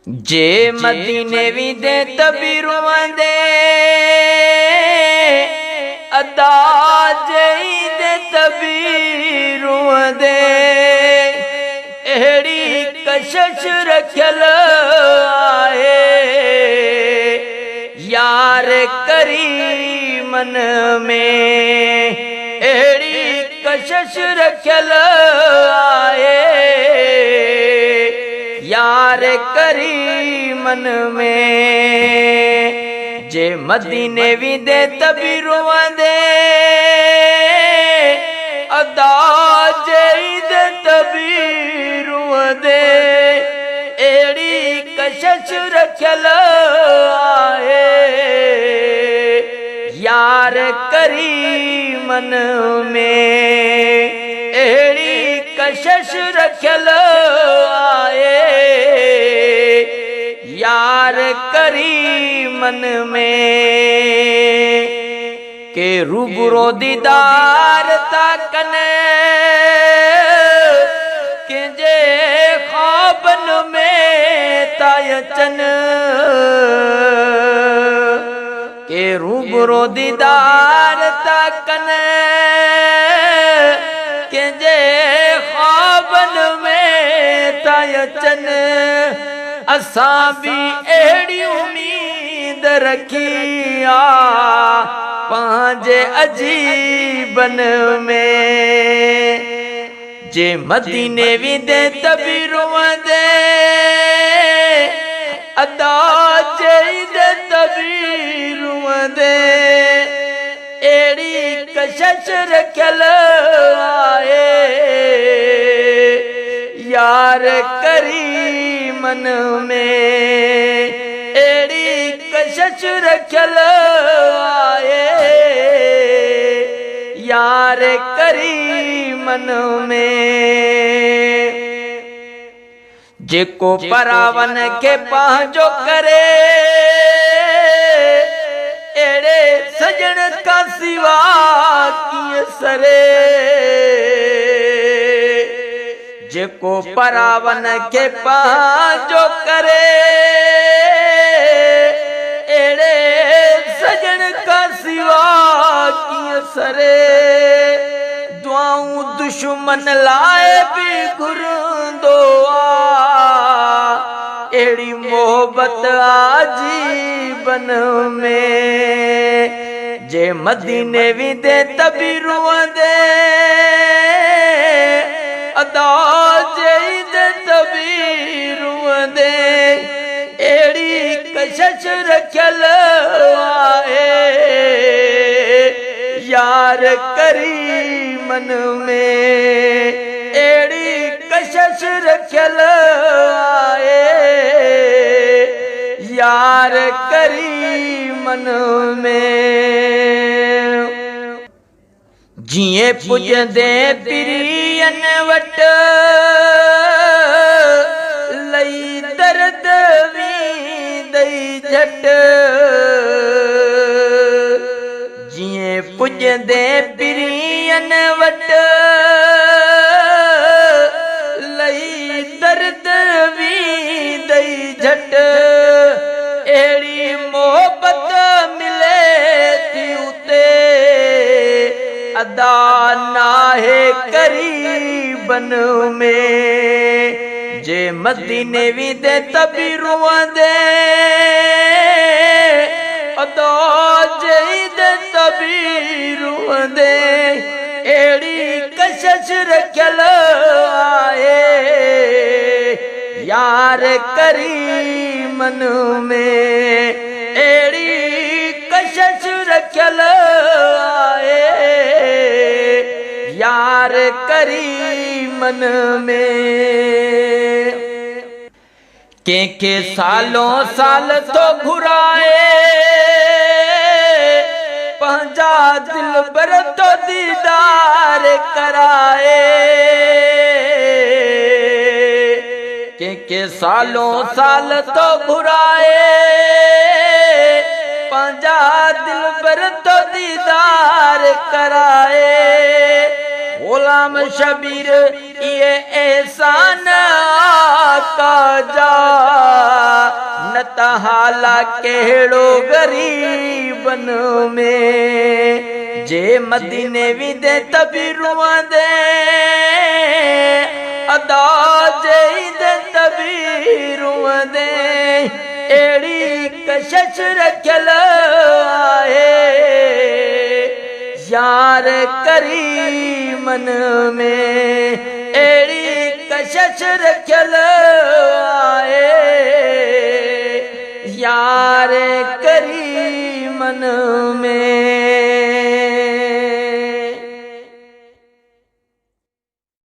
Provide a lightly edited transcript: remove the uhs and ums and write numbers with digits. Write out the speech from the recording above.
जे मदीने वी दे तबीरुआं दे अदा जई दे तबीरुआं दे एड़ी कशिश रखल आहे यार करीमन में एड़ी कशिश रखल आहे यार करीमन में जे मदीने वी दे तबीरुआं दे अदा जई दे तबीरुआं दे एड़ी कशिश रखल आहे यार करीमन में एड़ी कशिश रखल आहे यार करीमन में के रूबरो दीदार ता कने के जे ख्वाबन में तायचन के रूबरो दीदार ता कने के जे ख्वाबन में तायचन असां भी एड़ी उम्मीद रखी आ पांजे अजीबन में जे मदीने वी दे तबीरुआं दे अदा जई दे तबीरुआं दे एड़ी कशिश रखल आहे यार करीमन में एड़ी कशिश रखल आहे यार करीमन में जेको परावन के पंहिंजो करे एड़े सजण का सिवा कीअं सरे जेको परावन के पंहिंजो करे एड़े सजण का सिवा कीअं सरे दुआऊं दुश्मन लाए भी घुरंदो आ एड़ी मोहब्बत आजीबन में जे मदीने वी दे तबीरुआं दे अदा जई दे तबीरुआं दे एड़ी कशिश रखल आहे यार करीमन में एड़ी कशिश रखल आहे यार करीमन में जिए पुजंदे पिरियन वट लई दर्द वी दई झट जिए पुजंदे पिरियन वट लई दर्द वी दई झट एड़ी मोहब्बत मिले थी उते अदा नाहे करीबन में जे मदीने वी दे तबीरुआं दे अदा जई दे तबीरुआं दे एड़ी कशिश रखल आहे यार करीमन में एड़ी कशिश रखल आहे यार करीमन में के सालों साल तो घुराए पंहिंजा दिल बर तो दीदार कराए के सालों साल तो घुराए पंहिंजा दिल बर तो दीदार कराए गुलाम शबीर ये एहसान आका जा न त हाला कहिड़ो ग़रीबन में जे मदीने विदे तबीरुआं दे अदा जईदे तबीरुआं दे एड़ी कशिश रखियल आहे यार करीमन में एड़ी कशिश रखियल आहे यार करीमन में।